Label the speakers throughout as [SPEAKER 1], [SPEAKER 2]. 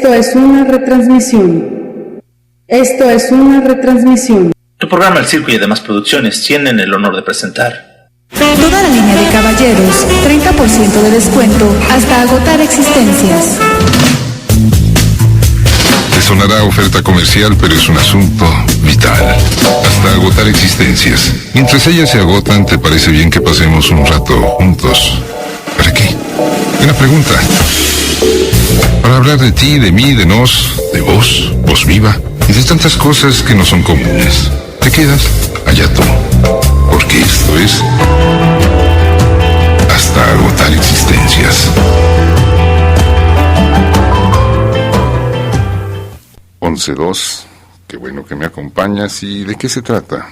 [SPEAKER 1] Esto es una retransmisión. Esto es una retransmisión.
[SPEAKER 2] Tu programa El Circo y demás producciones tienen el honor de presentar
[SPEAKER 3] toda la línea de caballeros, 30% de descuento hasta agotar existencias.
[SPEAKER 4] Te sonará oferta comercial, pero es un asunto vital. Hasta agotar existencias. Mientras ellas se agotan, ¿te parece bien que pasemos un rato juntos? ¿Para qué? Una pregunta. Para hablar de ti, de mí, de nos, de vos, voz viva, y de tantas cosas que no son comunes. ¿Te quedas? Allá tú. Porque esto es hasta agotar existencias. 11:02. Qué bueno que me acompañas. ¿Y de qué se trata?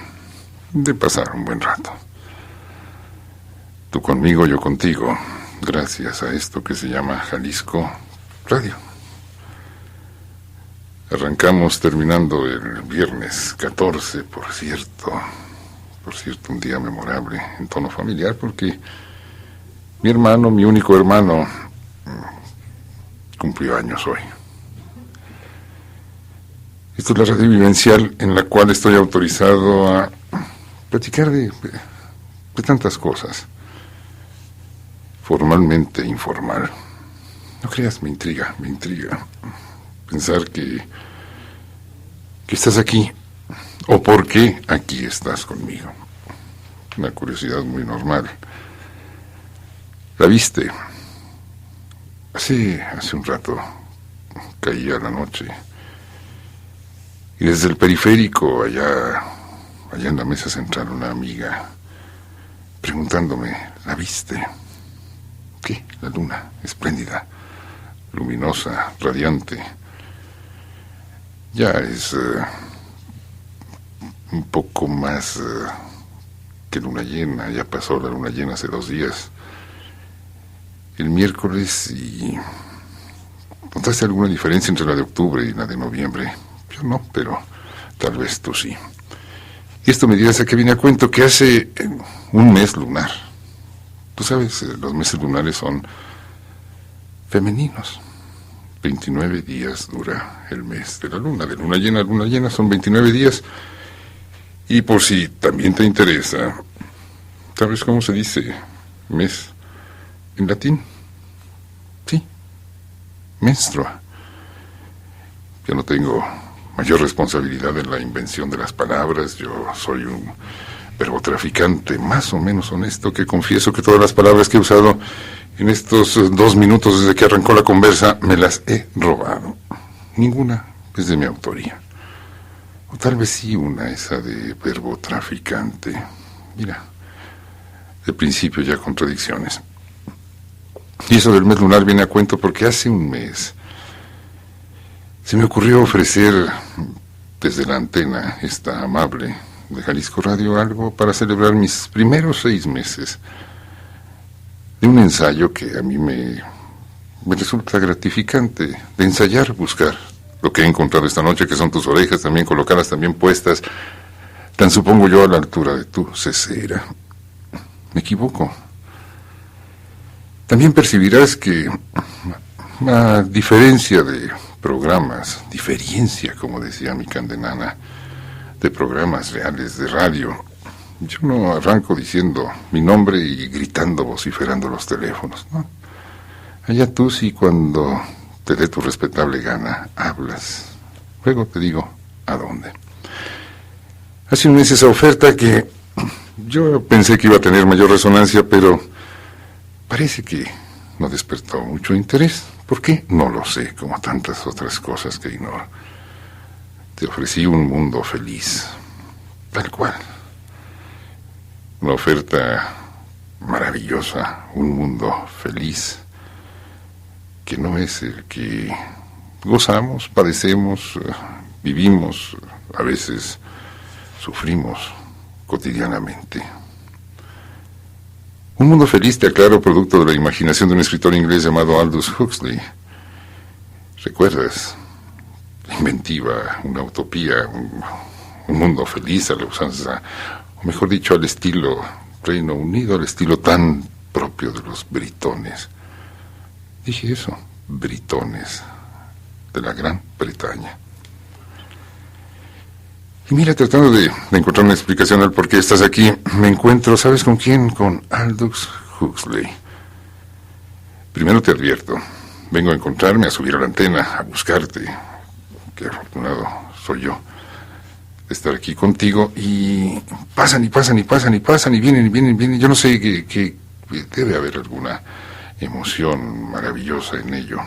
[SPEAKER 4] De pasar un buen rato. Tú conmigo, yo contigo. Gracias a esto que se llama Jalisco Radio. Arrancamos terminando el viernes 14, por cierto, un día memorable en tono familiar, porque mi hermano, mi único hermano, cumplió años hoy. Esto es la radio vivencial en la cual estoy autorizado a platicar de tantas cosas, formalmente e informal. No creas, me intriga pensar que estás aquí, o por qué aquí estás conmigo. Una curiosidad muy normal. ¿La viste? Hace un rato caía la noche, y desde el periférico, allá en la mesa central, una amiga preguntándome, ¿la viste? ¿Qué? La luna, espléndida, luminosa, radiante. Ya es un poco más que luna llena. Ya pasó la luna llena hace 2 días, el miércoles. ¿Y notaste alguna diferencia entre la de octubre y la de noviembre? Yo no, pero tal vez tú sí. Y esto me dirás a qué viene a cuento, que hace un mes lunar. Tú sabes, los meses lunares son femeninos. 29 días dura el mes de la luna. De luna llena a luna llena son 29 días. Y por si también te interesa, ¿sabes cómo se dice mes en latín? Sí, menstrua. Yo no tengo mayor responsabilidad en la invención de las palabras. Yo soy un verbotraficante más o menos honesto, que confieso que todas las palabras que he usado en estos 2 minutos desde que arrancó la conversa me las he robado. Ninguna es de mi autoría. O tal vez sí una, esa de verbotraficante. Mira, de principio ya contradicciones. Y eso del mes lunar viene a cuento porque hace un mes se me ocurrió ofrecer desde la antena esta amable de Jalisco Radio algo para celebrar mis primeros 6 meses de un ensayo que a mí me resulta gratificante, de ensayar, buscar lo que he encontrado esta noche, que son tus orejas también colocadas, también puestas, tan supongo yo a la altura de tu cesera. Me equivoco. También percibirás que, a diferencia de programas, diferencia, como decía mi candenana, de programas reales de radio, yo no arranco diciendo mi nombre y gritando, vociferando los teléfonos, ¿no? Allá tú sí, cuando te dé tu respetable gana, hablas. Luego te digo a dónde. Hace un mes esa oferta que yo pensé que iba a tener mayor resonancia, pero parece que no despertó mucho interés. ¿Por qué? No lo sé, como tantas otras cosas que ignoro. Te ofrecí un mundo feliz, tal cual. Una oferta maravillosa, un mundo feliz, que no es el que gozamos, padecemos, vivimos, a veces sufrimos cotidianamente. Un mundo feliz, te aclaro, producto de la imaginación de un escritor inglés llamado Aldous Huxley. ¿Recuerdas? Inventiva, una utopía, un mundo feliz a la usanza, o mejor dicho, al estilo Reino Unido, al estilo tan propio de los britones. Dije eso, britones. de la Gran Bretaña. Y mira, tratando de encontrar una explicación del por qué estás aquí, me encuentro, ¿sabes con quién? Con Aldous Huxley. Primero te advierto, vengo a encontrarme, a subir a la antena, a buscarte. Qué afortunado soy yo de estar aquí contigo, y pasan y pasan y pasan y pasan y vienen y vienen y vienen. Yo no sé que debe haber alguna emoción maravillosa en ello.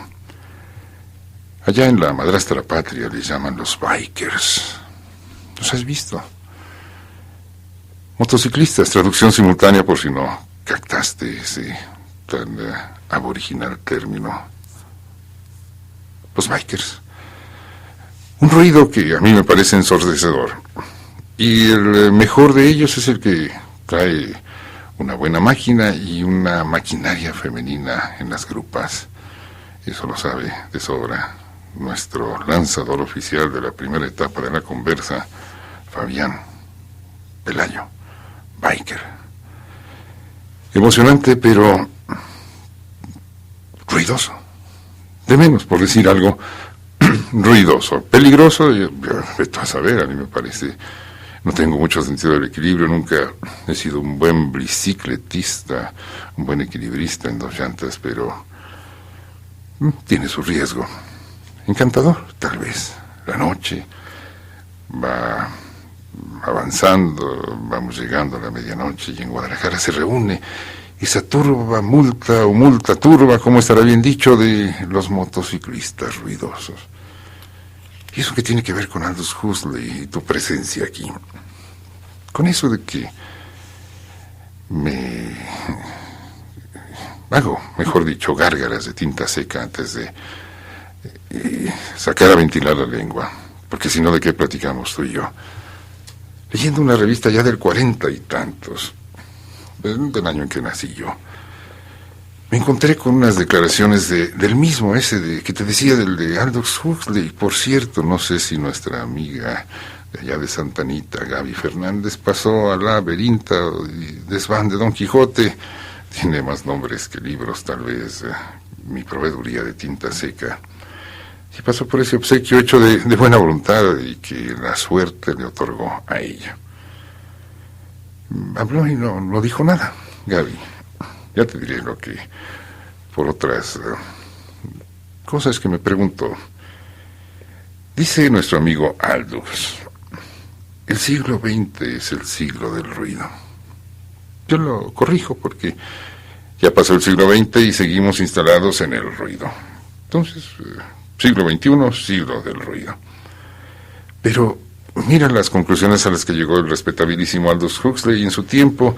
[SPEAKER 4] Allá en la madrastra patria les llaman los bikers. ¿Los has visto? Motociclistas, traducción simultánea por si no captaste ese tan aboriginal término. Los bikers. Un ruido que a mí me parece ensordecedor. Y el mejor de ellos es el que trae una buena máquina y una maquinaria femenina en las grupas. Eso lo sabe de sobra nuestro lanzador oficial de la primera etapa de la conversa, Fabián Pelayo, biker. Emocionante, pero ruidoso. De menos, por decir algo, ruidoso. Peligroso, vete a saber, a mí me parece. No tengo mucho sentido del equilibrio, nunca he sido un buen bicicletista, un buen equilibrista en dos llantas, pero tiene su riesgo. Encantador, tal vez. La noche va avanzando, vamos llegando a la medianoche y en Guadalajara se reúne esa turba, multa turba, como estará bien dicho, de los motociclistas ruidosos. ¿Y eso qué tiene que ver con Aldous Huxley y tu presencia aquí? Con eso de que me hago, mejor dicho, gárgaras de tinta seca antes de sacar a ventilar la lengua, porque si no, ¿de qué platicamos tú y yo? Leyendo una revista ya del 40 y tantos, del año en que nací yo, me encontré con unas declaraciones del mismo, ese de que te decía, del de Aldous Huxley. Por cierto, no sé si nuestra amiga de allá de Santa Anita, Gaby Fernández, pasó a la Berinta y desván de Don Quijote. Tiene más nombres que libros, tal vez, mi proveeduría de tinta seca. Y pasó por ese obsequio hecho de buena voluntad y que la suerte le otorgó a ella. Habló y no dijo nada, Gaby. Ya te diré lo que, por otras cosas que me pregunto. Dice nuestro amigo Aldous, el siglo XX es el siglo del ruido. Yo lo corrijo porque ya pasó el siglo XX y seguimos instalados en el ruido. Entonces, siglo XXI, siglo del ruido. Pero mira las conclusiones a las que llegó el respetabilísimo Aldous Huxley en su tiempo.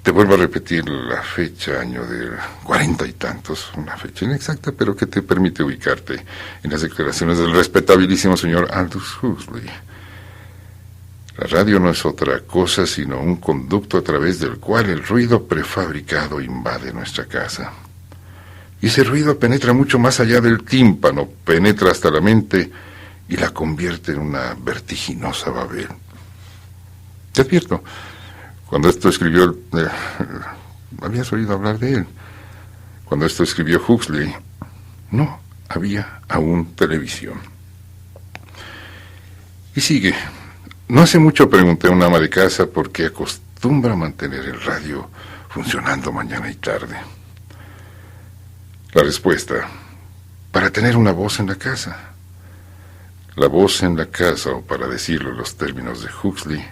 [SPEAKER 4] Te vuelvo a repetir la fecha, año del 40 y tantos, una fecha inexacta, pero que te permite ubicarte en las declaraciones del respetabilísimo señor Aldous Huxley. La radio no es otra cosa sino un conducto a través del cual el ruido prefabricado invade nuestra casa. Y ese ruido penetra mucho más allá del tímpano, penetra hasta la mente y la convierte en una vertiginosa Babel. Te advierto, cuando esto escribió, habías oído hablar de él. Cuando esto escribió Huxley, no había aún televisión. Y sigue. No hace mucho pregunté a una ama de casa por qué acostumbra mantener el radio funcionando mañana y tarde. La respuesta, para tener una voz en la casa. La voz en la casa, o para decirlo en los términos de Huxley,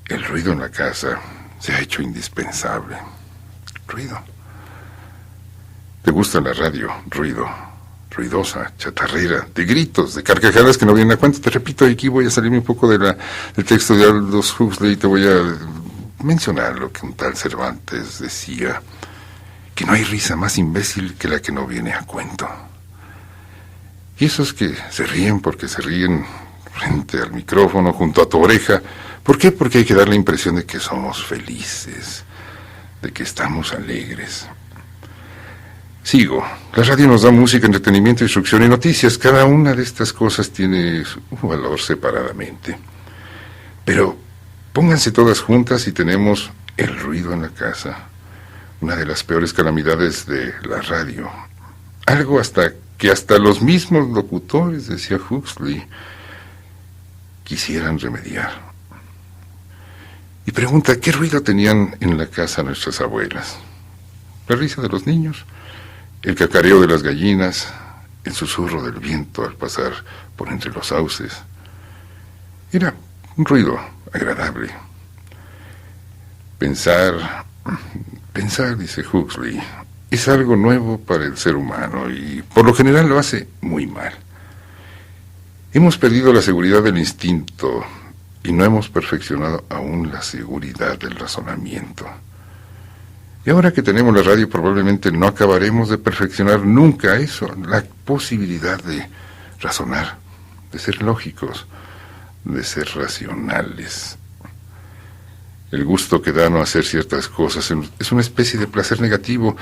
[SPEAKER 4] el ruido en la casa se ha hecho indispensable. Ruido. ¿Te gusta la radio? Ruido. Ruidosa, chatarrera, de gritos, de carcajadas que no vienen a cuento. Te repito, aquí voy a salirme un poco del texto de Aldous Huxley y te voy a mencionar lo que un tal Cervantes decía, que no hay risa más imbécil que la que no viene a cuento. Y esos que se ríen porque se ríen frente al micrófono, junto a tu oreja. ¿Por qué? Porque hay que dar la impresión de que somos felices, de que estamos alegres. Sigo. La radio nos da música, entretenimiento, instrucción y noticias. Cada una de estas cosas tiene su valor separadamente. Pero pónganse todas juntas y tenemos el ruido en la casa. Una de las peores calamidades de la radio. Algo hasta que hasta los mismos locutores, decía Huxley, quisieran remediar. Y pregunta, ¿qué ruido tenían en la casa nuestras abuelas? La risa de los niños, el cacareo de las gallinas, el susurro del viento al pasar por entre los sauces. Era un ruido agradable. Pensar, dice Huxley, es algo nuevo para el ser humano y por lo general lo hace muy mal. Hemos perdido la seguridad del instinto y no hemos perfeccionado aún la seguridad del razonamiento. Y ahora que tenemos la radio probablemente no acabaremos de perfeccionar nunca eso, la posibilidad de razonar, de ser lógicos, de ser racionales. El gusto que da no hacer ciertas cosas es una especie de placer negativo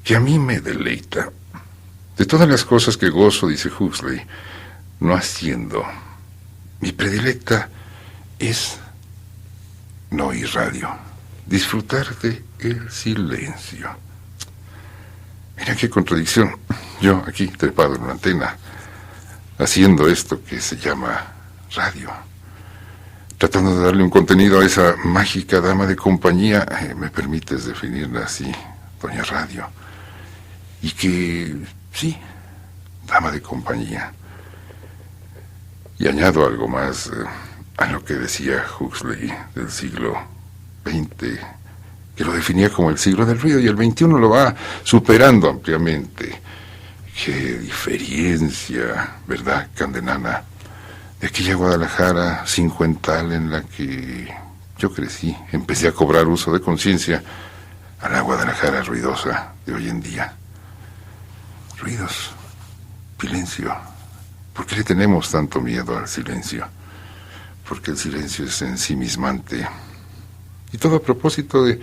[SPEAKER 4] que a mí me deleita. De todas las cosas que gozo, dice Huxley, no haciendo, mi predilecta es no oír radio, disfrutar de el silencio. Mira qué contradicción. Yo aquí trepado en una antena, haciendo esto que se llama radio, tratando de darle un contenido a esa mágica dama de compañía, me permites definirla así, doña Radio, y que, sí, dama de compañía. Y añado algo más a lo que decía Huxley del siglo XX, que lo definía como el siglo del ruido, y el XXI lo va superando ampliamente. Qué diferencia, ¿verdad, Candenana? De aquella Guadalajara cincuental en la que yo crecí, empecé a cobrar uso de conciencia, a la Guadalajara ruidosa de hoy en día. Ruidos, silencio. ¿Por qué le tenemos tanto miedo al silencio? Porque el silencio es ensimismante. Y todo a propósito de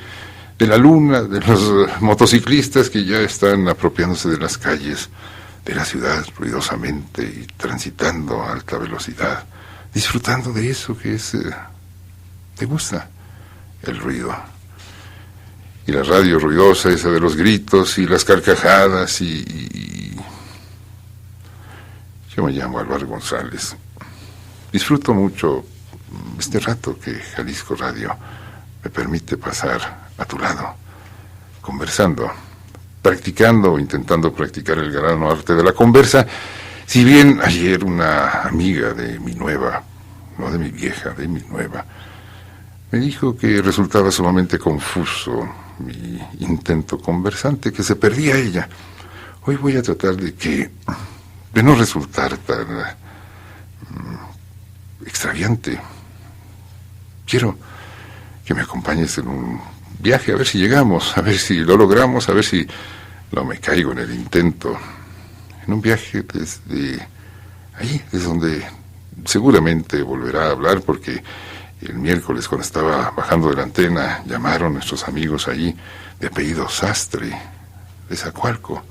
[SPEAKER 4] la luna, de los motociclistas que ya están apropiándose de las calles de la ciudad ruidosamente y transitando a alta velocidad, disfrutando de eso que es, te gusta, el ruido. Y la radio ruidosa, esa de los gritos y las carcajadas y... Yo me llamo Álvaro González. Disfruto mucho este rato que Jalisco Radio me permite pasar a tu lado, conversando, practicando o intentando practicar el gran arte de la conversa. Si bien ayer una amiga de mi nueva, no de mi vieja, de mi nueva, me dijo que resultaba sumamente confuso mi intento conversante, que se perdía ella. Hoy voy a tratar de no resultar tan extraviante. Quiero que me acompañes en un viaje, a ver si llegamos, a ver si lo logramos, a ver si no me caigo en el intento. En un viaje desde ahí, desde donde seguramente volverá a hablar, porque el miércoles cuando estaba bajando de la antena llamaron nuestros amigos allí de apellido Sastre, de Zacualco.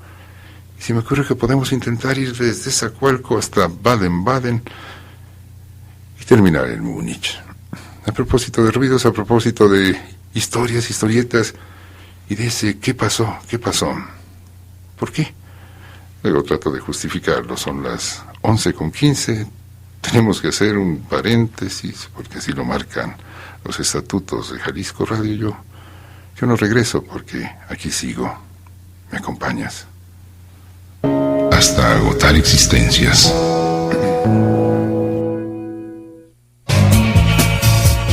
[SPEAKER 4] Y se me ocurre que podemos intentar ir desde Zacualco hasta Baden-Baden y terminar en Múnich. A propósito de ruidos, a propósito de historias, historietas, y de ese ¿qué pasó? ¿Qué pasó? ¿Por qué? Luego trato de justificarlo. Son las 11:15. Tenemos que hacer un paréntesis, porque así lo marcan los estatutos de Jalisco Radio. Yo no regreso, porque aquí sigo. ¿Me acompañas?
[SPEAKER 5] Hasta agotar existencias.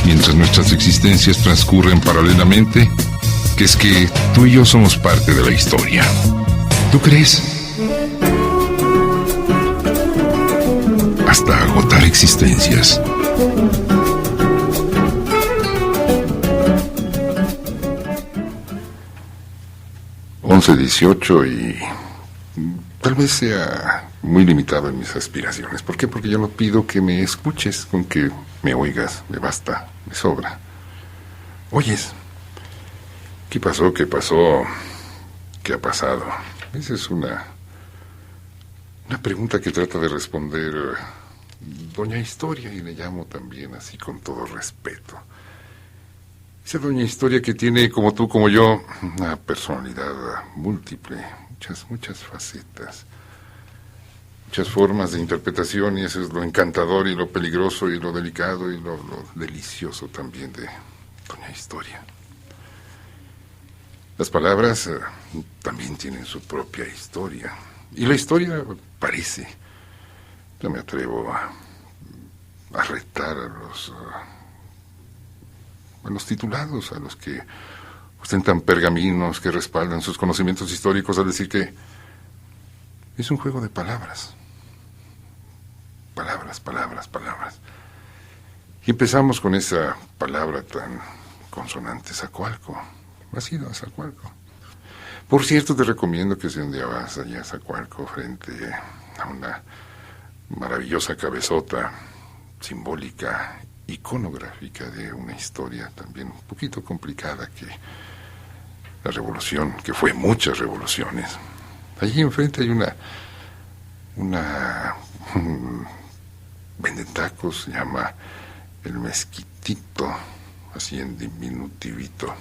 [SPEAKER 5] Mientras nuestras existencias transcurren paralelamente, que es que tú y yo somos parte de la historia. ¿Tú crees? Hasta agotar existencias.
[SPEAKER 4] Once 18 y tal vez sea muy limitado en mis aspiraciones. ¿Por qué? Porque yo no pido que me escuches, con que me oigas, me basta, me sobra. Oyes. ¿Qué pasó? ¿Qué pasó? ¿Qué ha pasado? Esa es una pregunta que trata de responder Doña Historia, y le llamo también así con todo respeto. Esa Doña Historia que tiene, como tú, como yo, una personalidad múltiple, muchas facetas. muchas formas de interpretación, y eso es lo encantador y lo peligroso y lo delicado y lo delicioso también de Doña Historia. Las palabras también tienen su propia historia, y la historia parece, yo me atrevo a retar a los titulados, a los que ostentan pergaminos que respaldan sus conocimientos históricos, a decir que es un juego de palabras. Palabras, palabras, palabras. Y empezamos con esa palabra tan consonante, Zacualco. ¿Has ido a Zacualco? Por cierto, te recomiendo que si un día vas allá a Zacualco, frente a una maravillosa cabezota simbólica, iconográfica de una historia también un poquito complicada, que la revolución, que fue muchas revoluciones. Allí enfrente hay un venden tacos, se llama El Mezquitito, así en diminutivito.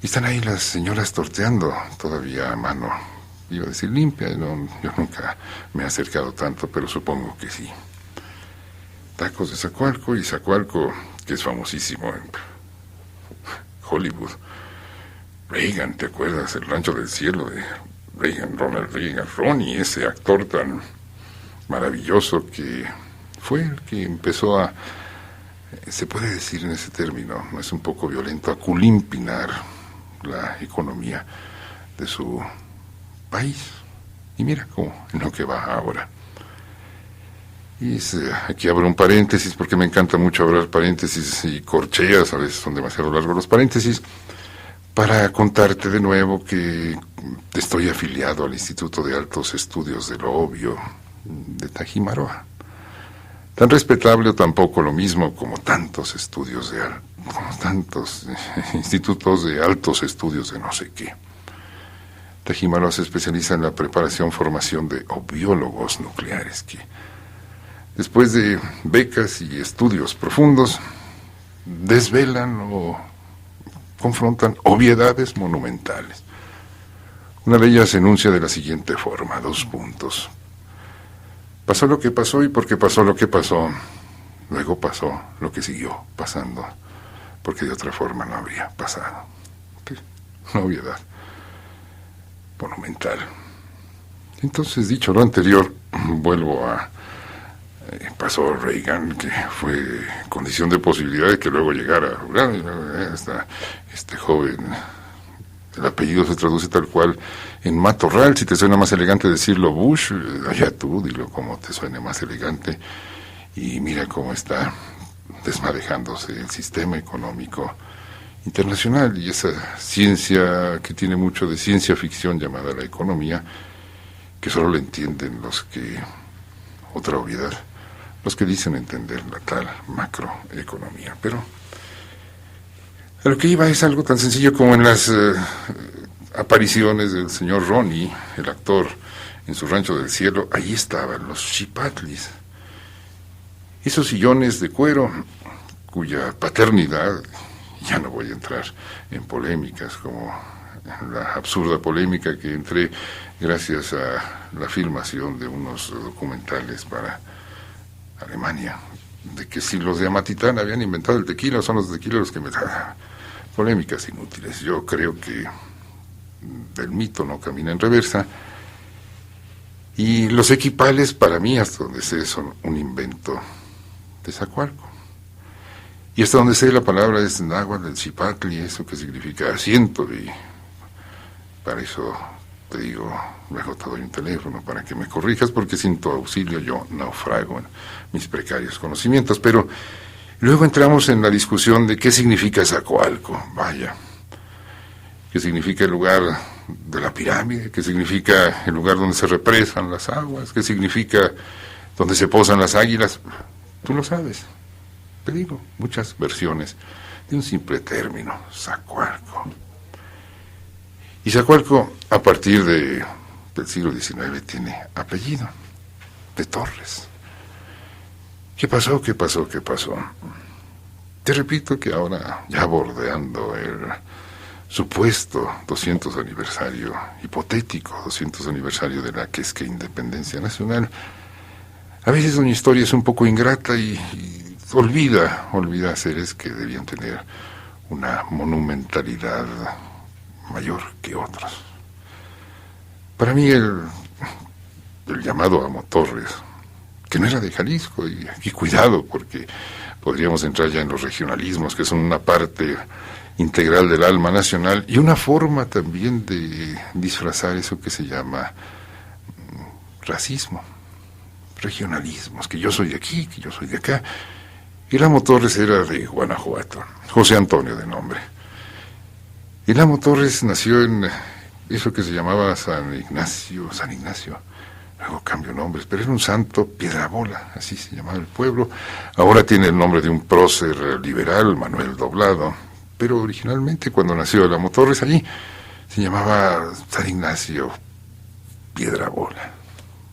[SPEAKER 4] Y están ahí las señoras torteando todavía a mano. Iba a decir limpia, no, yo nunca me he acercado tanto, pero supongo que sí. Tacos de Zacualco, y Zacualco, que es famosísimo en Hollywood. Reagan, ¿te acuerdas? El Rancho del Cielo de Reagan, Ronald Reagan, Ronnie, ese actor tan maravilloso que fue el que empezó a, se puede decir en ese término, no es un poco violento, a culimpinar la economía de su país. Y mira cómo, en lo que va ahora. Y aquí abro un paréntesis, porque me encanta mucho abrir paréntesis y corcheas, a veces son demasiado largos los paréntesis, para contarte de nuevo que estoy afiliado al Instituto de Altos Estudios de lo Obvio de Tajimaroa. Tan respetable o tampoco lo mismo como tantos estudios como tantos institutos de altos estudios de no sé qué. Tajimaroa se especializa en la preparación, formación de biólogos nucleares que, después de becas y estudios profundos, desvelan o confrontan obviedades monumentales. Una de ellas se enuncia de la siguiente forma, 2 puntos. Pasó lo que pasó, y porque pasó lo que pasó, luego pasó lo que siguió pasando, porque de otra forma no habría pasado. Una obviedad monumental. Entonces, dicho lo anterior, vuelvo a... pasó Reagan, que fue condición de posibilidad de que luego llegara hasta este joven. El apellido se traduce tal cual en Matorral. Si te suena más elegante decirlo Bush, allá tú, dilo como te suene más elegante. Y mira cómo está desmadejándose el sistema económico internacional y esa ciencia que tiene mucho de ciencia ficción llamada la economía, que solo le entienden los que, otra obviedad, los que dicen entender la tal macroeconomía. Pero a lo que iba es algo tan sencillo como en las apariciones del señor Ronnie, el actor, en su Rancho del Cielo. Ahí estaban los chipatlis, esos sillones de cuero cuya paternidad, ya no voy a entrar en polémicas como la absurda polémica que entré gracias a la filmación de unos documentales para Alemania, de que si los de Amatitán habían inventado el tequila, son los de tequila los que me dan polémicas inútiles. Yo creo que el mito no camina en reversa, y los equipales, para mí, hasta donde sé, son un invento de Zacualco. Y hasta donde sé, la palabra es náhuatl del Chipatli, eso que significa asiento, y para eso te digo, luego te doy un teléfono para que me corrijas, porque sin tu auxilio yo naufrago en mis precarios conocimientos. Pero luego entramos en la discusión de qué significa Zacualco, vaya, qué significa el lugar de la pirámide, qué significa el lugar donde se represan las aguas, qué significa donde se posan las águilas. Tú lo sabes, te digo, muchas versiones de un simple término, Zacualco. Y Zacualco, a partir del siglo XIX, tiene apellido, de Torres. ¿Qué pasó? ¿Qué pasó? ¿Qué pasó? Te repito que ahora, ya bordeando el supuesto 200 aniversario, hipotético 200 aniversario de la que es que independencia nacional, a veces doña Historia es un poco ingrata y olvida seres que debían tener una monumentalidad mayor que otros. Para mí el llamado Amo Torres, que no era de Jalisco, y aquí cuidado porque podríamos entrar ya en los regionalismos, que son una parte integral del alma nacional y una forma también de disfrazar eso que se llama racismo, regionalismos, que yo soy de aquí, que yo soy de acá. El Amo Torres era de Guanajuato, José Antonio de nombre. El Amo Torres nació en eso que se llamaba San Ignacio, luego cambió nombres, pero era un santo Piedrabola, así se llamaba el pueblo. Ahora tiene el nombre de un prócer liberal, Manuel Doblado, pero originalmente cuando nació el Amo Torres allí se llamaba San Ignacio Piedrabola.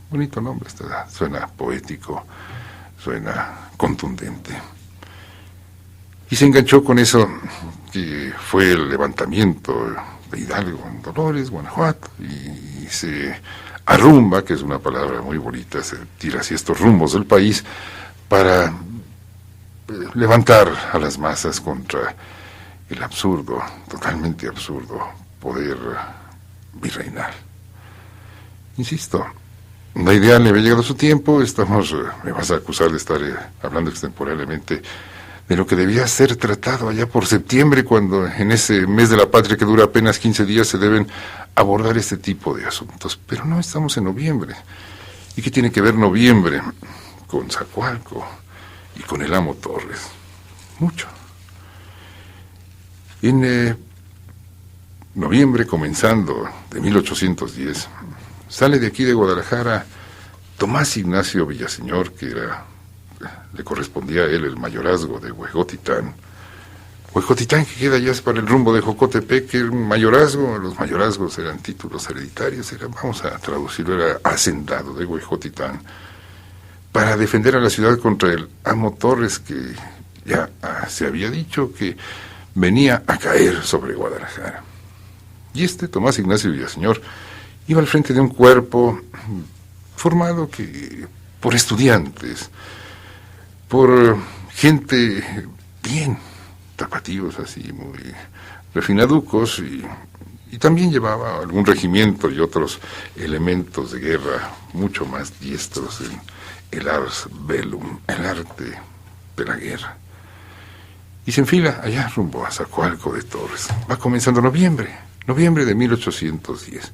[SPEAKER 4] Bonito nombre, suena poético, suena contundente. Y se enganchó con eso que fue el levantamiento de Hidalgo en Dolores, Guanajuato, y se arrumba, que es una palabra muy bonita, se tira hacia estos rumbos del país para levantar a las masas contra el absurdo, totalmente absurdo, poder virreinal. Insisto, la idea le había llegado a su tiempo, me vas a acusar de estar hablando extemporáneamente de lo que debía ser tratado allá por septiembre, cuando en ese mes de la patria que dura apenas 15 días se deben abordar este tipo de asuntos. Pero no estamos en noviembre. ¿Y qué tiene que ver noviembre con Zacualco y con el Amo Torres? Mucho. En noviembre, comenzando de 1810, sale de aquí de Guadalajara Tomás Ignacio Villaseñor, que le correspondía a él el mayorazgo de Huejotitán. Huejotitán, que queda ya para el rumbo de Jocotepec, que era un mayorazgo. Los mayorazgos eran títulos hereditarios, vamos a traducirlo, era hacendado de Huejotitán, para defender a la ciudad contra el Amo Torres, que ya se había dicho que venía a caer sobre Guadalajara. Y Tomás Ignacio Villaseñor iba al frente de un cuerpo formado por estudiantes, por gente bien, tapatíos así, muy refinaducos, y también llevaba algún regimiento y otros elementos de guerra mucho más diestros en el ars bellum, el arte de la guerra. Y se enfila allá rumbo a Zacualco de Torres. Va comenzando noviembre de 1810.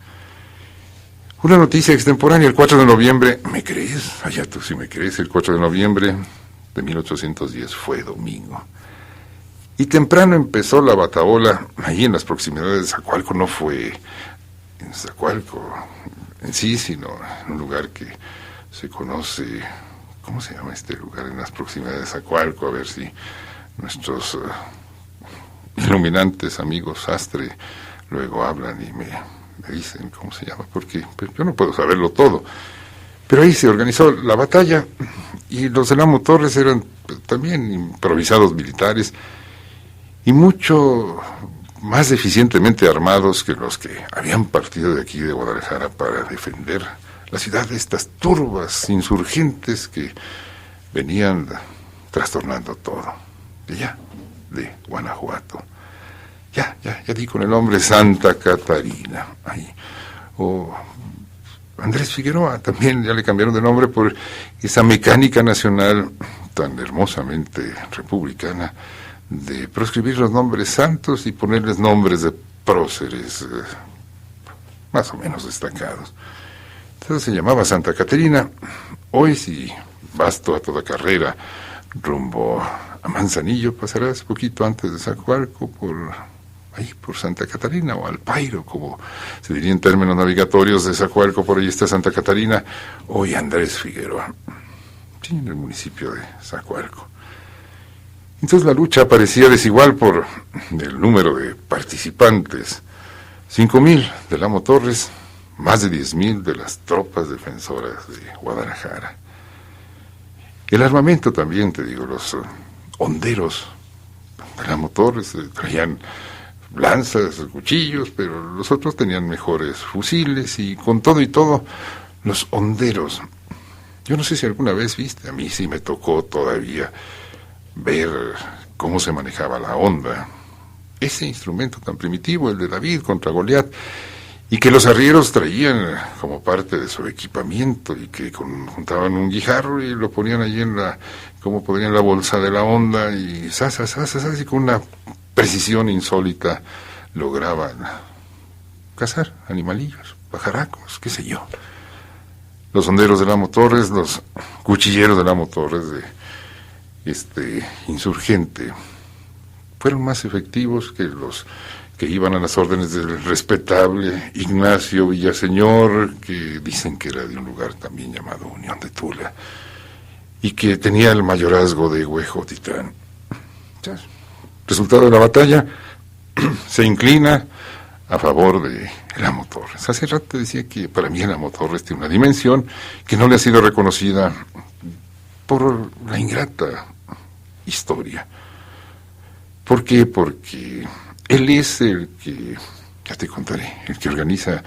[SPEAKER 4] Una noticia extemporánea, el 4 de noviembre, ¿me crees? Allá tú sí me crees, el 4 de noviembre de 1810 fue domingo. Y temprano empezó la batahola, ahí en las proximidades de Zacualco. No fue en Zacualco en sí, sino en un lugar que se conoce, ¿cómo se llama este lugar en las proximidades de Zacualco? A ver si nuestros iluminantes amigos sastre luego hablan y me dicen cómo se llama, porque yo no puedo saberlo todo. Pero ahí se organizó la batalla, y los del Amo Torres eran también improvisados militares, y mucho más eficientemente armados que los que habían partido de aquí de Guadalajara para defender la ciudad de estas turbas insurgentes que venían trastornando todo, de allá, de Guanajuato. Ya di con el nombre Santa Catarina, ahí. O Andrés Figueroa, también ya le cambiaron de nombre por esa mecánica nacional tan hermosamente republicana de proscribir los nombres santos y ponerles nombres de próceres más o menos destacados. Entonces se llamaba Santa Catarina. Hoy, si vas a toda carrera rumbo a Manzanillo, pasarás poquito antes de Zacualco por Santa Catarina, o Alpairo, como se diría en términos navigatorios de Zacualco. Por ahí está Santa Catarina, hoy Andrés Figueroa, sí, en el municipio de Zacualco. Entonces la lucha parecía desigual por el número de participantes: 5,000 del Amo Torres, más de 10,000 de las tropas defensoras de Guadalajara. El armamento también, te digo, los honderos del Amo Torres traían lanzas, cuchillos, pero los otros tenían mejores fusiles y con todo y todo, los honderos. Yo no sé si alguna vez viste, a mí sí me tocó todavía ver cómo se manejaba la honda. Ese instrumento tan primitivo, el de David contra Goliat, y que los arrieros traían como parte de su equipamiento y que juntaban un guijarro y lo ponían allí en la bolsa de la honda y y con una precisión insólita lograban cazar animalillos, pajaracos, qué sé yo. Los honderos del Amo Torres, los cuchilleros del Amo Torres de insurgente fueron más efectivos que los que iban a las órdenes del respetable Ignacio Villaseñor, que dicen que era de un lugar también llamado Unión de Tula, y que tenía el mayorazgo de Huejotitlán. Resultado de la batalla, se inclina a favor de el Amo Torres. Hace rato decía que para mí el Amo Torres tiene una dimensión que no le ha sido reconocida por la ingrata historia. ¿Por qué? Porque él es el que, ya te contaré, el que organiza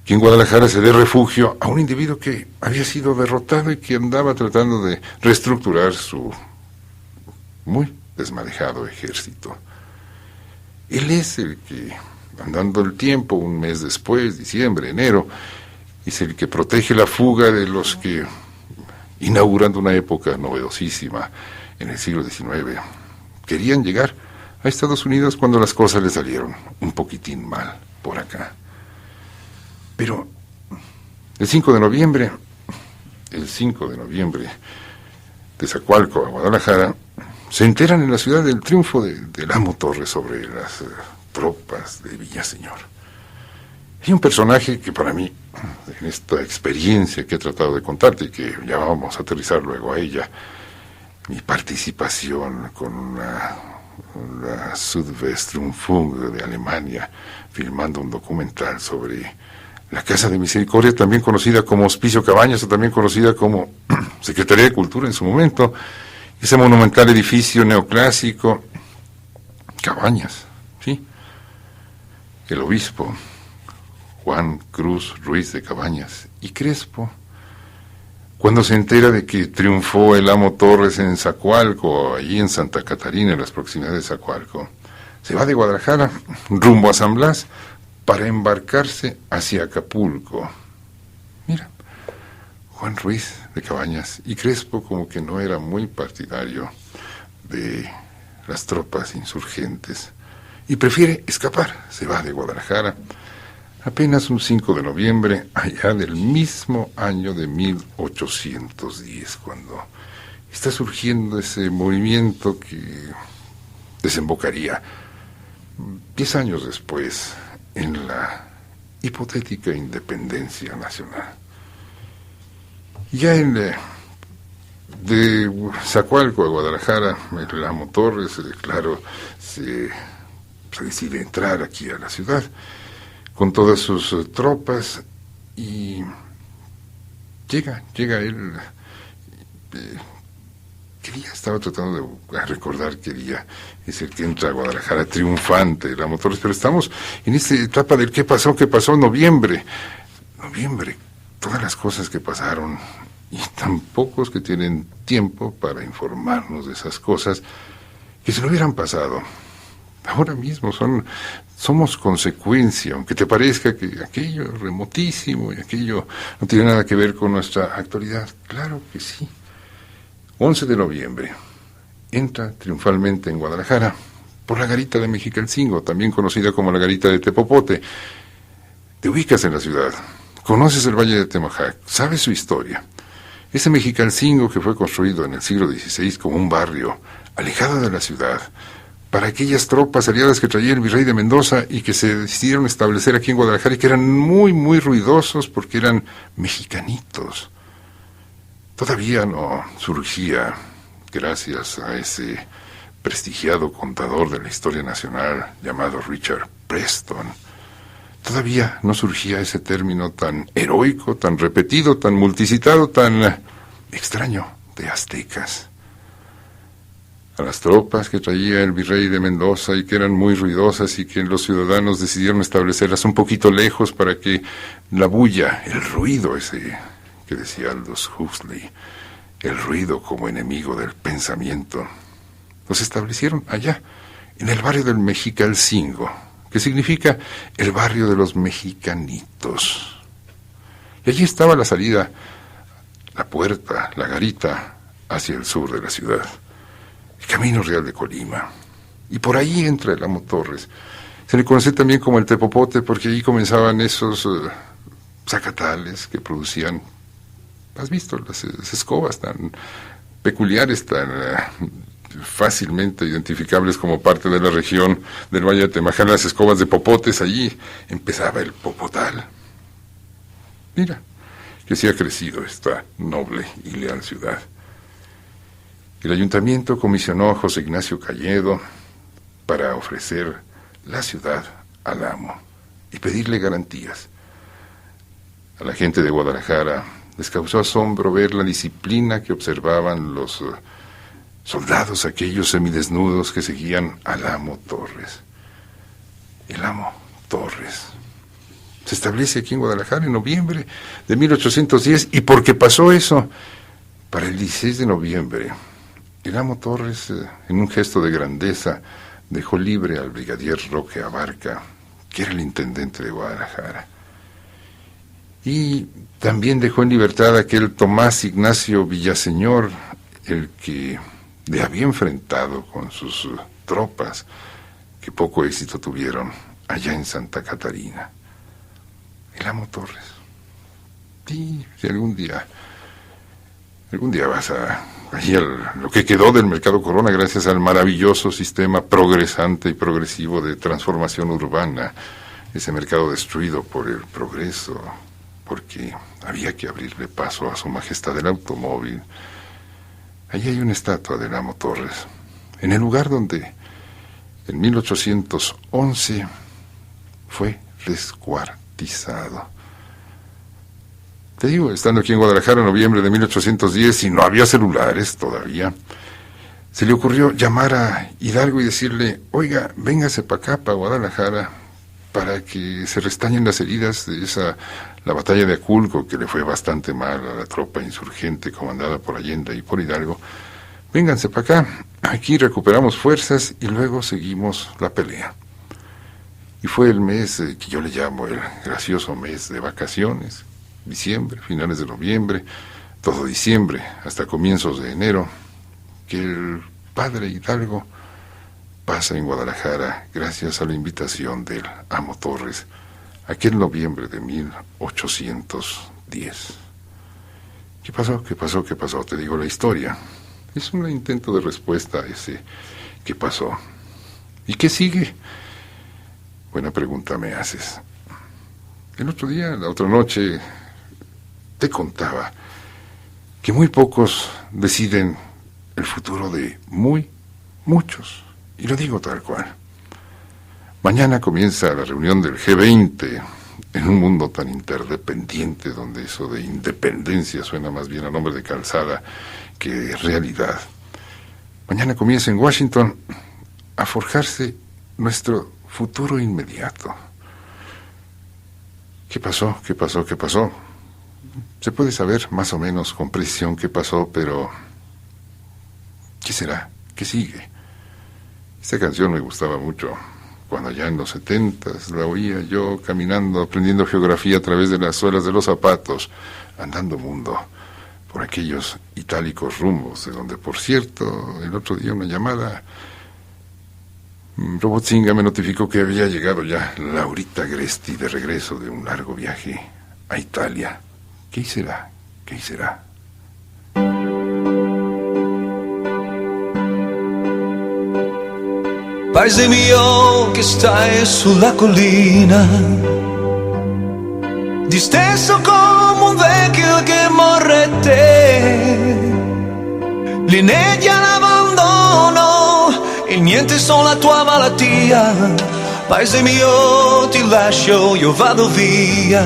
[SPEAKER 4] que en Guadalajara se dé refugio a un individuo que había sido derrotado y que andaba tratando de reestructurar su muy desmadejado ejército. Él es el que, andando el tiempo, un mes después, diciembre, enero, es el que protege la fuga de los que, inaugurando una época novedosísima en el siglo XIX, querían llegar a Estados Unidos cuando las cosas les salieron un poquitín mal por acá. Pero el 5 de noviembre de Zacualco a Guadalajara, se enteran en la ciudad del triunfo del Amo Torres sobre las tropas de Villaseñor. Hay un personaje que para mí, en esta experiencia que he tratado de contarte y que ya vamos a aterrizar luego a ella, mi participación con la Südwestrundfunk de Alemania, filmando un documental sobre la Casa de Misericordia, también conocida como Hospicio Cabañas, o también conocida como Secretaría de Cultura en su momento, ese monumental edificio neoclásico, Cabañas, ¿sí? El obispo Juan Cruz Ruiz de Cabañas y Crespo, cuando se entera de que triunfó el Amo Torres en Zacualco, allí en Santa Catarina, en las proximidades de Zacualco, se va de Guadalajara rumbo a San Blas para embarcarse hacia Acapulco. Mira, Juan Ruiz de Cabañas y Crespo como que no era muy partidario de las tropas insurgentes y prefiere escapar. Se va de Guadalajara apenas un 5 de noviembre, allá del mismo año de 1810, cuando está surgiendo ese movimiento que desembocaría 10 años después en la hipotética independencia nacional. Ya de Zacualco a Guadalajara, el Amo Torres, claro, se decide entrar aquí a la ciudad con todas sus tropas y llega él. ¿Qué día? Estaba tratando de recordar qué día es el que entra a Guadalajara triunfante el Amo Torres, pero estamos en esta etapa del qué pasó, noviembre, todas las cosas que pasaron y tan pocos que tienen tiempo para informarnos de esas cosas que se lo hubieran pasado. Ahora mismo somos consecuencia, aunque te parezca que aquello es remotísimo y aquello no tiene nada que ver con nuestra actualidad. Claro que sí. 11 de noviembre, entra triunfalmente en Guadalajara por la garita de Mexicalcingo, también conocida como la garita de Tepopote. Te ubicas en la ciudad, conoces el Valle de Temajac, sabes su historia. Ese Mexicalcingo que fue construido en el siglo XVI como un barrio alejado de la ciudad, para aquellas tropas aliadas que traía el virrey de Mendoza y que se decidieron establecer aquí en Guadalajara y que eran muy, muy ruidosos porque eran mexicanitos. Todavía no surgía, gracias a ese prestigiado contador de la historia nacional llamado Richard Preston, todavía no surgía ese término tan heroico, tan repetido, tan multicitado, tan extraño de aztecas. a las tropas que traía el virrey de Mendoza y que eran muy ruidosas y que los ciudadanos decidieron establecerlas un poquito lejos para que la bulla, el ruido ese que decía Aldous Huxley, el ruido como enemigo del pensamiento, los establecieron allá, en el barrio del Mexicalcingo, que significa el barrio de los mexicanitos. Y allí estaba la salida, la puerta, la garita hacia el sur de la ciudad, el Camino Real de Colima. Y por ahí entra el Amo Torres. Se le conoce también como el Tepopote porque allí comenzaban esos zacatales que producían, ¿has visto? Las escobas tan peculiares, tan fácilmente identificables como parte de la región del Valle de Temaján, las escobas de popotes. Allí empezaba el Popotal. Mira, que sí ha crecido esta noble y leal ciudad. El ayuntamiento comisionó a José Ignacio Calledo para ofrecer la ciudad al amo y pedirle garantías. A la gente de Guadalajara les causó asombro ver la disciplina que observaban los soldados, aquellos semidesnudos que seguían al Amo Torres. El Amo Torres se establece aquí en Guadalajara en noviembre de 1810, y porque pasó eso, para el 16 de noviembre, el Amo Torres, en un gesto de grandeza, dejó libre al brigadier Roque Abarca, que era el intendente de Guadalajara. Y también dejó en libertad a aquel Tomás Ignacio Villaseñor, el que le había enfrentado con sus tropas, que poco éxito tuvieron allá en Santa Catarina. El Amo Torres. Y si algún día vas allí lo que quedó del Mercado Corona, gracias al maravilloso sistema progresante y progresivo de transformación urbana, ese mercado destruido por el progreso, porque había que abrirle paso a su majestad el automóvil. Allí hay una estatua del Amo Torres, en el lugar donde en 1811 fue rescuartizado. Te digo, estando aquí en Guadalajara en noviembre de 1810, y no había celulares todavía, se le ocurrió llamar a Hidalgo y decirle: oiga, véngase para acá, para Guadalajara, para que se restañen las heridas de la batalla de Aculco, que le fue bastante mal a la tropa insurgente comandada por Allende y por Hidalgo. Vénganse para acá, aquí recuperamos fuerzas y luego seguimos la pelea. Y fue el mes que yo le llamo el gracioso mes de vacaciones, diciembre, finales de noviembre, todo diciembre, hasta comienzos de enero, que el padre Hidalgo pasa en Guadalajara gracias a la invitación del Amo Torres, aquel noviembre de 1810. ¿Qué pasó? ¿Qué pasó? ¿Qué pasó? Te digo la historia. Es un intento de respuesta a ese ¿qué pasó? ¿Y qué sigue? Buena pregunta me haces. El otro día, la otra noche, te contaba que muy pocos deciden el futuro de muchos. Y lo digo tal cual. Mañana comienza la reunión del G20 en un mundo tan interdependiente, donde eso de independencia suena más bien a nombre de calzada que de realidad. Mañana comienza en Washington a forjarse nuestro futuro inmediato. ¿Qué pasó? ¿Qué pasó? ¿Qué pasó? Se puede saber más o menos con precisión qué pasó, pero ¿qué será? ¿Qué sigue? Esta canción me gustaba mucho cuando allá en los 70s la oía yo caminando, aprendiendo geografía a través de las suelas de los zapatos, andando mundo por aquellos itálicos rumbos, de donde, por cierto, el otro día una llamada, Robotzinga me notificó que había llegado ya Laurita Gresti de regreso de un largo viaje a Italia. ¿Qué será? ¿Qué será?
[SPEAKER 6] Paese mio che stai sulla collina, disteso come un vecchio che morrete, l'inedia l'abbandono e niente sono la tua malattia. Paese mio ti lascio, io vado via.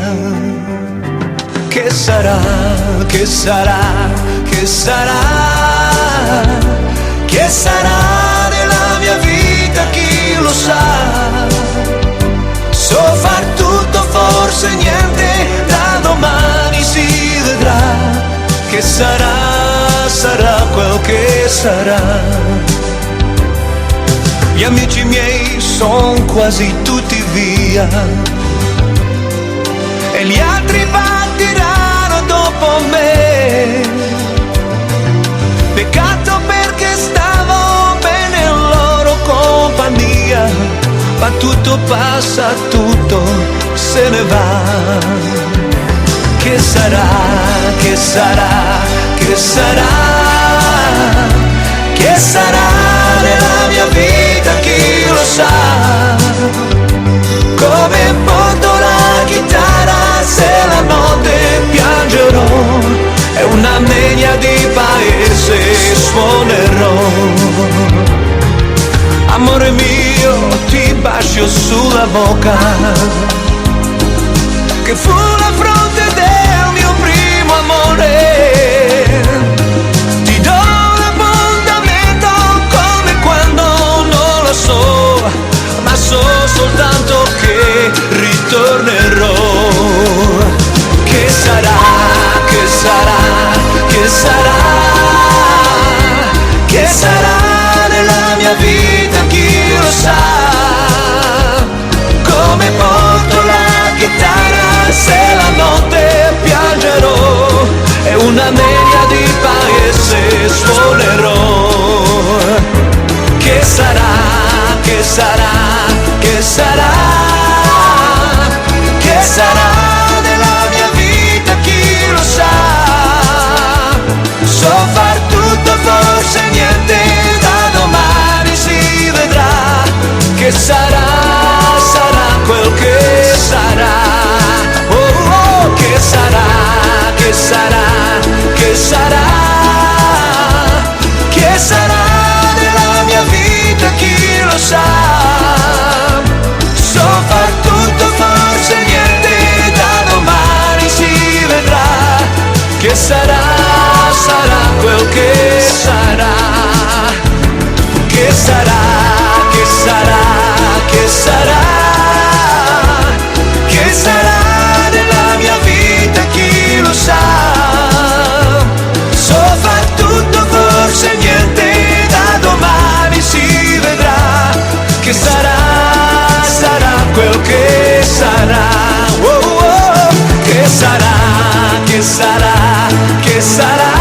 [SPEAKER 6] Che sarà, che sarà, che sarà, che sarà? sarà, sarà quel che sarà. Gli amici miei son quasi tutti via e gli altri partiranno dopo me. Peccato perché stavo bene in loro compagnia, ma tutto passa, tutto se ne va. Che sarà, che sarà, che sarà, che sarà nella mia vita, chi lo sa. Come porto la chitarra se la notte piangerò e una megna di paese suonerò. Amore mio, ti bacio sulla bocca, che fu la fronte del mio primo amore. Ti do l'appuntamento come quando non lo so, ma so soltanto che ritornerò. Che sarà, che sarà, che sarà, che sarà nella mia vita, chi lo sa. Come porto la chitarra se la notte piangerò e una media di paese suonerò. Che sarà, che sarà, che sarà, che sarà nella mia vita, chi lo sa. So far tutto, forse niente, da domani si vedrà. Che sarà, sarà quel che sarà. Oh, oh, che sarà, che sarà, che sarà, che sarà nella mia vita, chi lo sa. So far tutto, forse niente, da domani si vedrà. Che sarà, sarà quel che sarà. Che sarà, che sarà, che sarà, che sarà nella mia vita, chi lo sa. So far tutto, forse niente, da domani si vedrà. Che sarà, sarà quel che sarà. Oh, oh, che sarà, che sarà, che sarà,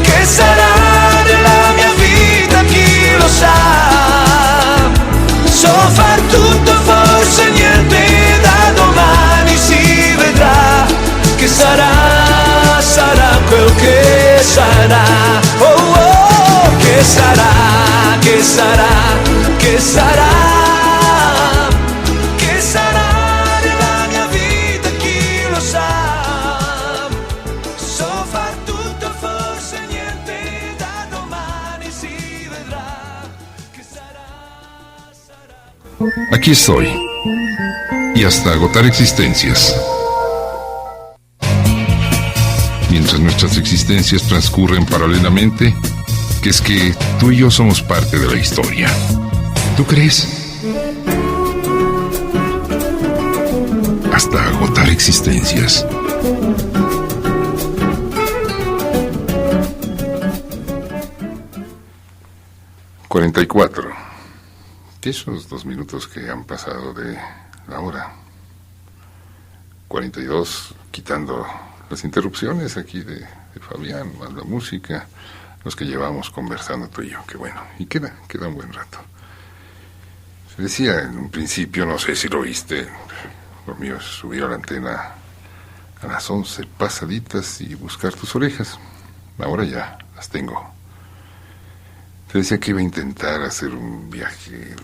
[SPEAKER 6] che sarà nella mia vita, chi lo sa. So far tutto, forse niente, da domani si vedrà. Che sarà, sarà quel che sarà. Oh, oh, che sarà, che sarà, che sarà, che sarà nella mia vita, chi lo sa. So far tutto, forse niente, da domani si vedrà. Che sarà, sarà.
[SPEAKER 5] Aquí estoy. Y hasta agotar existencias. Mientras nuestras existencias transcurren paralelamente, que es que tú y yo somos parte de la historia. ¿Tú crees? Hasta agotar existencias.
[SPEAKER 4] ...44... esos 2 minutos que han pasado de la hora. 42, quitando las interrupciones aquí de Fabián, más la música, los que llevamos conversando tú y yo, qué bueno, y queda un buen rato. Se decía en un principio, no sé si lo viste, lo mío es subir a la antena a las 11 pasaditas y buscar tus orejas. Ahora ya las tengo. Te decía que iba a intentar hacer un viaje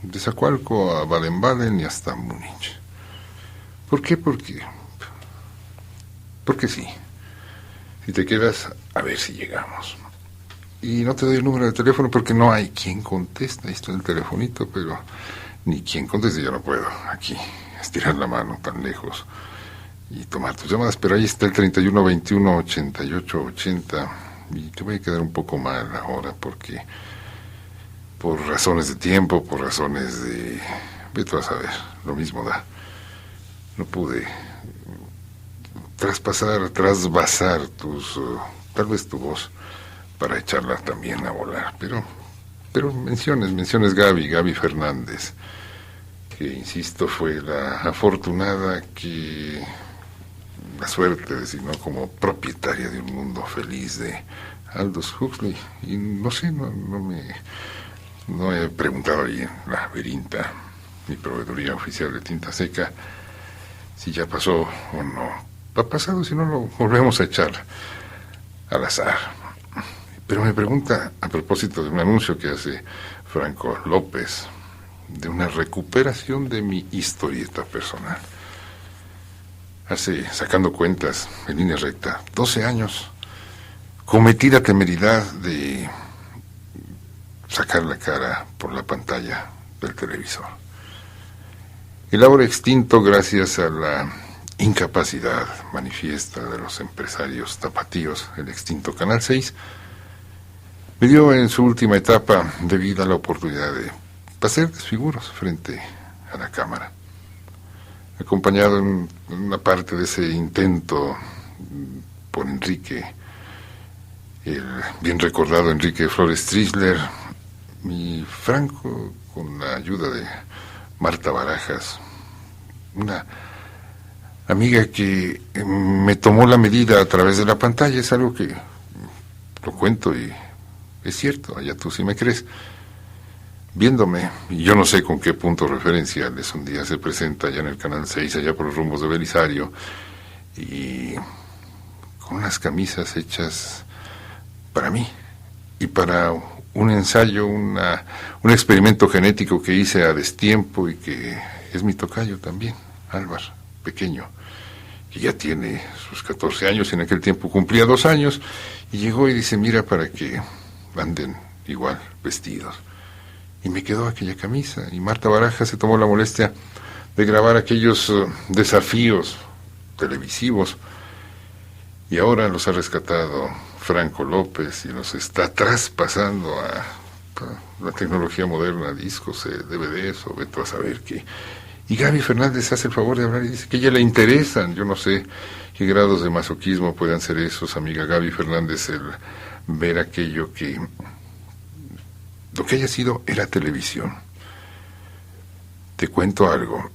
[SPEAKER 4] de Zacualco a Baden-Baden y hasta Múnich. ¿Por qué? Porque sí. Si te quedas, a ver si llegamos. Y no te doy el número de teléfono porque no hay quien conteste. Ahí está el telefonito, pero ni quien conteste. Yo no puedo aquí estirar la mano tan lejos y tomar tus llamadas, pero ahí está el 31 21 88 80. Y te voy a quedar un poco mal ahora porque por razones de tiempo, por razones de... vete a saber, lo mismo da. No pude trasvasar tal vez tu voz para echarla también a volar, pero menciones Gaby Fernández, que insisto fue la afortunada que la suerte designó como propietaria de un mundo feliz de Aldous Huxley, y no sé, no he preguntado ahí en la Verinta, mi proveeduría oficial de tinta seca, si ya pasó o no. Ha pasado, si no lo volvemos a echar al azar. Pero me pregunta, a propósito de un anuncio que hace Franco López, de una recuperación de mi historieta personal. Sacando cuentas, en línea recta, 12 años, cometí la temeridad de sacar la cara por la pantalla del televisor. El ahora extinto, gracias a la incapacidad manifiesta de los empresarios tapatíos, el extinto Canal 6, me dio en su última etapa de vida la oportunidad de hacer desfiguros frente a la cámara, acompañado en una parte de ese intento por Enrique, el bien recordado Enrique Flores Trisler, y Franco, con la ayuda de Marta Barajas, una amiga que me tomó la medida a través de la pantalla. Es algo que lo cuento y es cierto, allá tú sí me crees. Viéndome, y yo no sé con qué puntos referenciales, un día se presenta allá en el Canal 6, allá por los rumbos de Belisario, y con unas camisas hechas para mí, y para un ensayo, un experimento genético que hice a destiempo, y que es mi tocayo también, Álvaro, pequeño, que ya tiene sus 14 años, y en aquel tiempo cumplía 2 años, y llegó y dice, mira, para que anden igual vestidos. Y me quedó aquella camisa, y Marta Baraja se tomó la molestia de grabar aquellos desafíos televisivos, y ahora los ha rescatado Franco López y los está traspasando a la tecnología moderna, discos, DVDs, o vete a saber qué. Y Gaby Fernández hace el favor de hablar y dice que a ella le interesan. Yo no sé qué grados de masoquismo puedan ser esos, amiga Gaby Fernández, el ver aquello que lo que haya sido era televisión. Te cuento algo,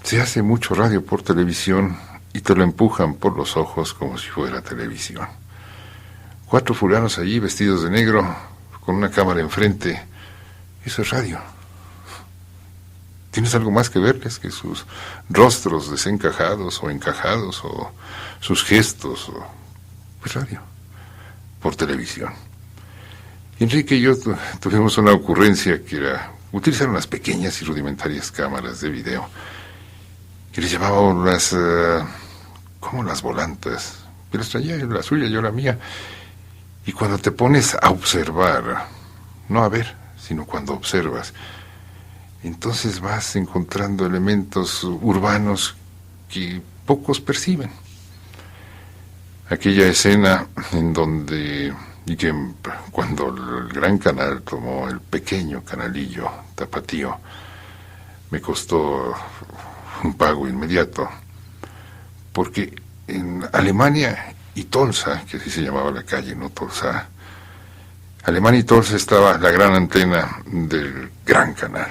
[SPEAKER 4] se hace mucho radio por televisión y te lo empujan por los ojos como si fuera televisión. 4 fulanos allí vestidos de negro, con una cámara enfrente, eso es radio. ¿Tienes algo más que verles que sus rostros desencajados o encajados, o sus gestos? Pues radio, por televisión. Enrique y yo tuvimos una ocurrencia que era utilizar unas pequeñas y rudimentarias cámaras de video, que les llamábamos como las volantas. Yo las traía, la suya, yo la mía. Y cuando te pones a observar, no a ver, sino cuando observas, entonces vas encontrando elementos urbanos que pocos perciben. Aquella escena en donde, y que cuando el gran canal tomó el pequeño canalillo tapatío, me costó un pago inmediato, porque en Alemania y Tolsa, que así se llamaba la calle, no Tolsa, Alemania y Tolsa estaba la gran antena del gran canal.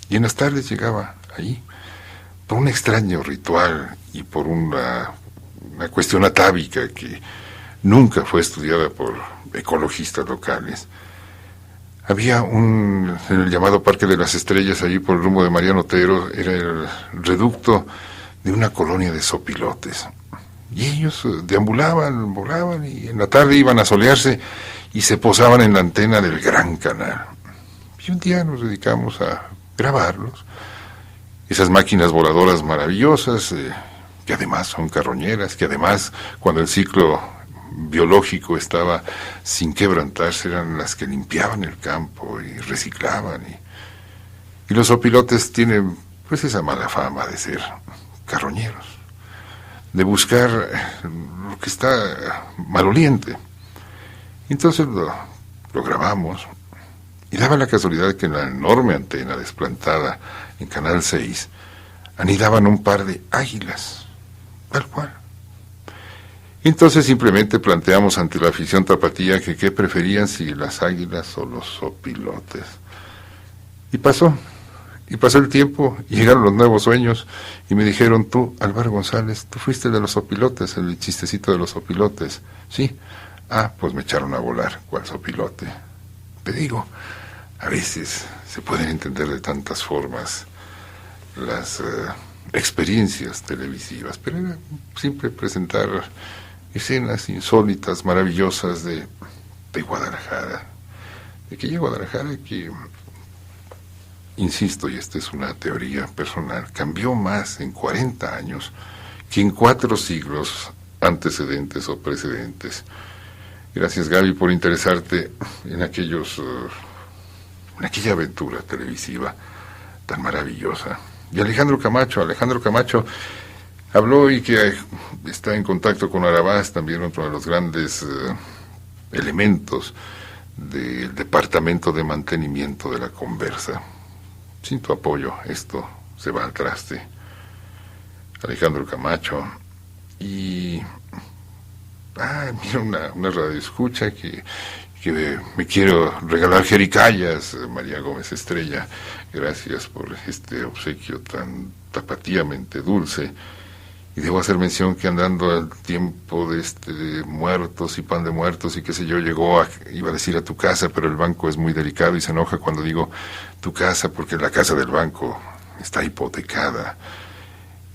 [SPEAKER 4] Y en las tardes llegaba ahí, por un extraño ritual y por una cuestión atávica que nunca fue estudiada por ecologistas locales. Había en el llamado Parque de las Estrellas, allí por el rumbo de Mariano Otero, era el reducto de una colonia de sopilotes. Y ellos deambulaban, volaban, y en la tarde iban a solearse y se posaban en la antena del gran canal. Y un día nos dedicamos a grabarlos, esas máquinas voladoras maravillosas, que además son carroñeras, que además cuando el ciclo biológico estaba sin quebrantarse eran las que limpiaban el campo y reciclaban, y los opilotes tienen pues esa mala fama de ser carroñeros, de buscar lo que está maloliente. Entonces lo grabamos, y daba la casualidad que en la enorme antena desplantada en Canal 6 anidaban un par de águilas, tal cual, Entonces simplemente planteamos ante la afición tapatía que qué preferían, si las águilas o los sopilotes. Y pasó el tiempo, y llegaron los nuevos sueños, y me dijeron: tú, Álvaro González, tú fuiste el de los sopilotes, el chistecito de los sopilotes. Sí. Pues me echaron a volar. ¿Cuál sopilote? Te digo, a veces se pueden entender de tantas formas las experiencias televisivas, pero era simple presentar escenas insólitas, maravillosas de Guadalajara. De aquella Guadalajara que, insisto, y esta es una teoría personal, cambió más en 40 años que en 4 siglos antecedentes o precedentes. Gracias, Gaby, por interesarte en aquella aventura televisiva tan maravillosa. Y Alejandro Camacho habló, y que está en contacto con Arabás, también otro de los grandes elementos del Departamento de Mantenimiento de la Conversa. Sin tu apoyo, esto se va al traste. Alejandro Camacho. Y mira, una radioescucha que me quiero regalar jericayas, María Gómez Estrella. Gracias por este obsequio tan tapatíamente dulce. Y debo hacer mención que, andando al tiempo de muertos y pan de muertos y qué sé yo, iba a decir a tu casa, pero el banco es muy delicado y se enoja cuando digo tu casa, porque la casa del banco está hipotecada.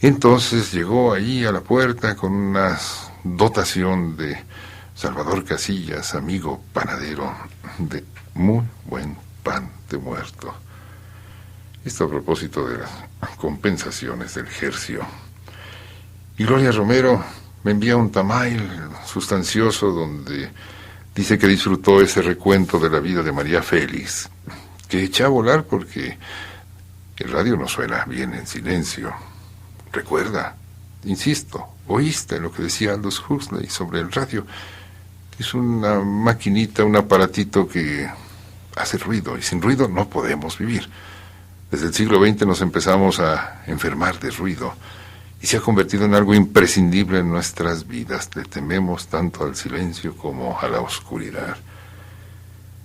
[SPEAKER 4] Entonces llegó ahí a la puerta con una dotación de Salvador Casillas, amigo panadero, de muy buen pan de muerto. Esto a propósito de las compensaciones del Hercio. Y Gloria Romero me envía un tamail sustancioso donde dice que disfrutó ese recuento de la vida de María Félix, que eché a volar porque el radio no suena bien en silencio. Recuerda, insisto, oíste lo que decía Aldous Huxley sobre el radio. Es una maquinita, un aparatito que hace ruido, y sin ruido no podemos vivir. Desde el siglo XX nos empezamos a enfermar de ruido, y se ha convertido en algo imprescindible en nuestras vidas. Le tememos tanto al silencio como a la oscuridad.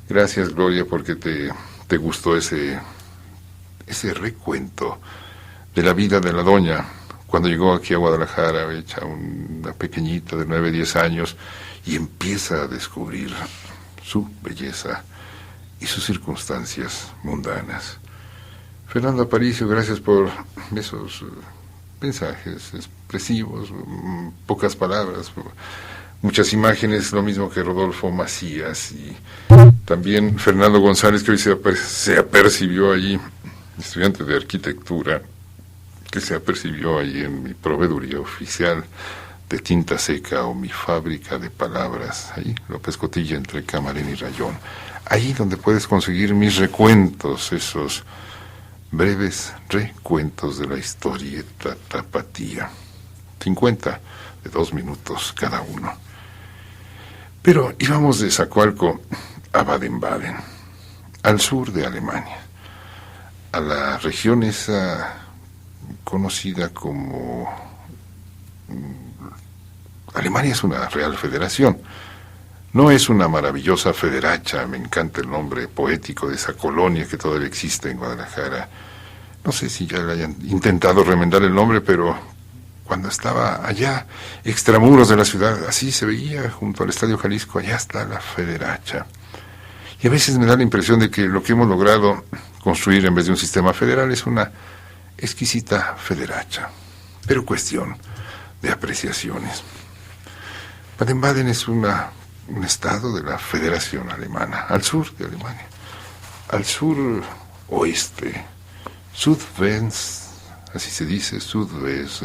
[SPEAKER 4] Gracias, Gloria, porque te gustó ese recuento de la vida de la doña cuando llegó aquí a Guadalajara, hecha una pequeñita de 9, 10 años, y empieza a descubrir su belleza y sus circunstancias mundanas. Fernando Aparicio, gracias por esos mensajes expresivos, pocas palabras, muchas imágenes, lo mismo que Rodolfo Macías, y también Fernando González, que hoy se apercibió allí, estudiante de arquitectura, que se apercibió allí en mi proveeduría oficial de tinta seca, o mi fábrica de palabras, ahí, López Cotilla, entre Camarén y Rayón, ahí donde puedes conseguir mis recuentos, esos breves recuentos de la historieta tapatía, 50 de 2 minutos cada uno. Pero íbamos de Zacualco a Baden-Baden, al sur de Alemania, a la región esa conocida como Alemania. Es una real federación, no es una maravillosa federacha. Me encanta el nombre poético de esa colonia que todavía existe en Guadalajara. No sé si ya le hayan intentado remendar el nombre, pero cuando estaba allá, extramuros de la ciudad, así se veía, junto al Estadio Jalisco, allá está la federacha. Y a veces me da la impresión de que lo que hemos logrado construir en vez de un sistema federal es una exquisita federacha, pero cuestión de apreciaciones. Baden-Baden es un estado de la Federación Alemana, al sur de Alemania, al sur oeste, Südwest, así se dice, Südwest,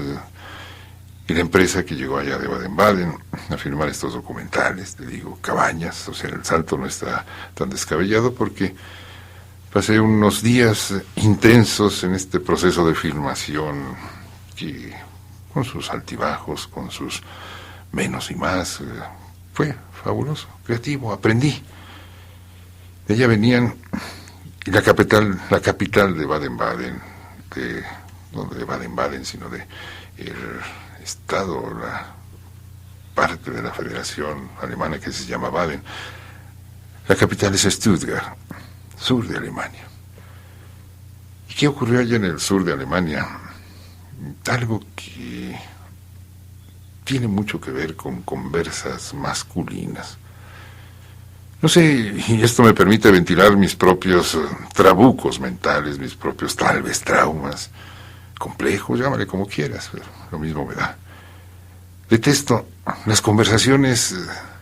[SPEAKER 4] y la empresa que llegó allá de Baden-Baden a filmar estos documentales, te digo, Cabañas, o sea, el salto no está tan descabellado, porque pasé unos días intensos en este proceso de filmación, que con sus altibajos, con sus menos y más, fue fabuloso, creativo, aprendí. De allá venían, y la capital de Baden-Baden, no de Baden-Baden, sino de el estado, parte de la Federación Alemana que se llama Baden. La capital es Stuttgart, sur de Alemania. ¿Y qué ocurrió allá en el sur de Alemania? Algo que tiene mucho que ver con conversas masculinas. No sé, y esto me permite ventilar mis propios trabucos mentales, mis propios tal vez traumas, complejos, llámale como quieras, pero lo mismo me da. Detesto las conversaciones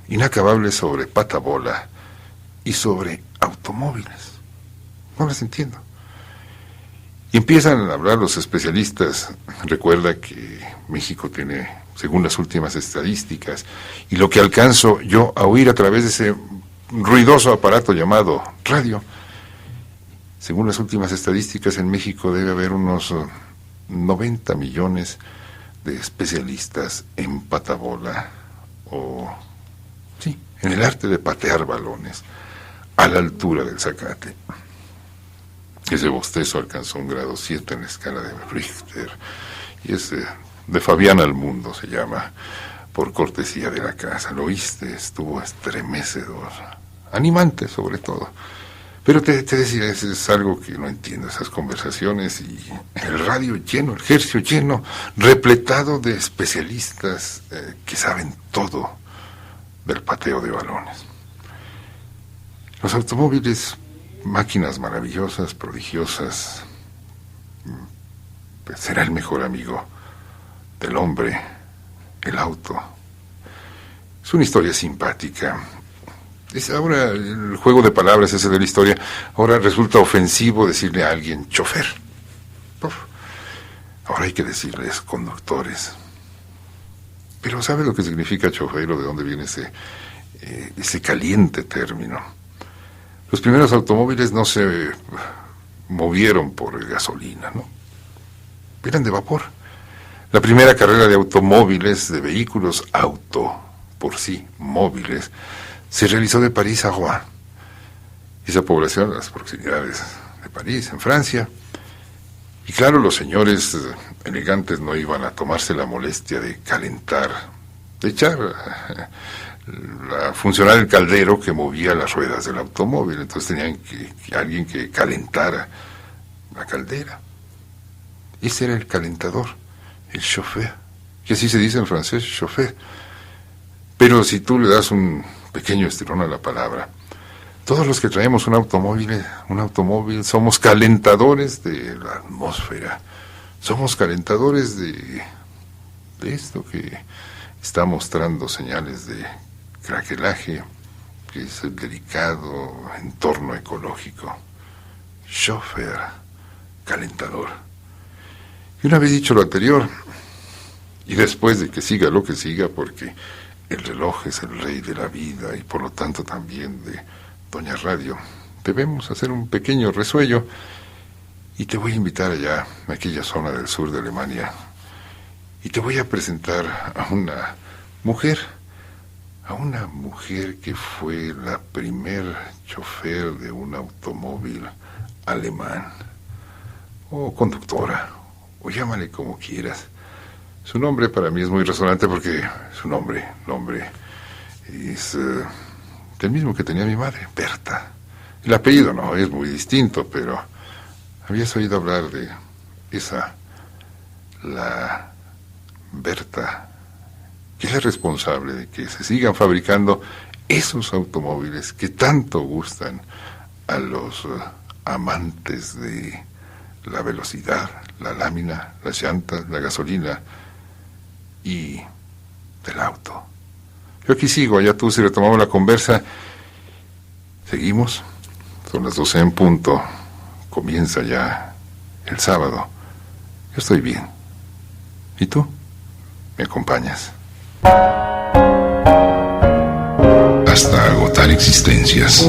[SPEAKER 4] inacabables sobre patabola y sobre automóviles. No las entiendo. Y empiezan a hablar los especialistas. Recuerda que México tiene, según las últimas estadísticas, y lo que alcanzo yo a oír a través de ese ruidoso aparato llamado radio, según las últimas estadísticas, en México debe haber unos 90 millones de especialistas en patabola, o sí, en el arte de patear balones a la altura del zacate. Ese bostezo alcanzó un grado 7 en la escala de Richter, y es de Fabián al Mundo, se llama, por cortesía de la casa. ¿Lo oíste? Estuvo estremecedor, animante sobre todo. Pero te decía, es algo que no entiendo, esas conversaciones, y el radio lleno, el Hercio lleno, repletado de especialistas que saben todo del pateo de balones. Los automóviles, máquinas maravillosas, prodigiosas, pues será el mejor amigo del hombre, el auto. Es una historia simpática. Ahora el juego de palabras ese de la historia, ahora resulta ofensivo decirle a alguien chofer. Ahora hay que decirles conductores. Pero ¿sabe lo que significa chofer o de dónde viene ese caliente término? Los primeros automóviles no se movieron por gasolina, ¿no? Eran de vapor. La primera carrera de automóviles, de vehículos por sí móviles, se realizó de París a Rouen. Esa población, las proximidades de París, en Francia. Y claro, los señores elegantes no iban a tomarse la molestia de calentar, de echar a funcionar el caldero que movía las ruedas del automóvil. Entonces tenían que alguien que calentara la caldera. Ese era el calentador, el chauffeur, que así se dice en francés, chauffeur. Pero si tú le das un pequeño estirón a la palabra, todos los que traemos un automóvil somos calentadores de la atmósfera, somos calentadores de esto que está mostrando señales de craquelaje, que es el delicado entorno ecológico. Chauffeur, calentador. Y una vez dicho lo anterior, y después de que siga lo que siga, porque el reloj es el rey de la vida y por lo tanto también de Doña Radio, debemos hacer un pequeño resuello y te voy a invitar allá, a aquella zona del sur de Alemania, y te voy a presentar a una mujer que fue la primer chofer de un automóvil alemán, o conductora, o llámale como quieras. Su nombre para mí es muy resonante porque su nombre es el mismo que tenía mi madre, Berta. El apellido no es muy distinto, pero habías oído hablar de la Berta, que es la responsable de que se sigan fabricando esos automóviles que tanto gustan a los amantes de la velocidad, la lámina, las llantas, la gasolina y del auto. Yo aquí sigo, allá tú, si retomamos la conversa. Seguimos, son las 12 en punto, comienza ya el sábado. Yo estoy bien. ¿Y tú? ¿Me acompañas?
[SPEAKER 5] Hasta agotar existencias.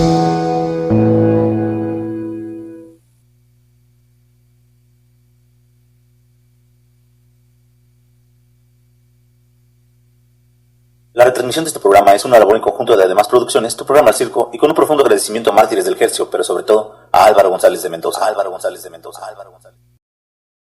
[SPEAKER 2] La retransmisión de este programa es una labor en conjunto de Además Producciones, Tu Programa El Circo, y con un profundo agradecimiento a mártires del Hercio, pero sobre todo a Álvaro González de Mendoza.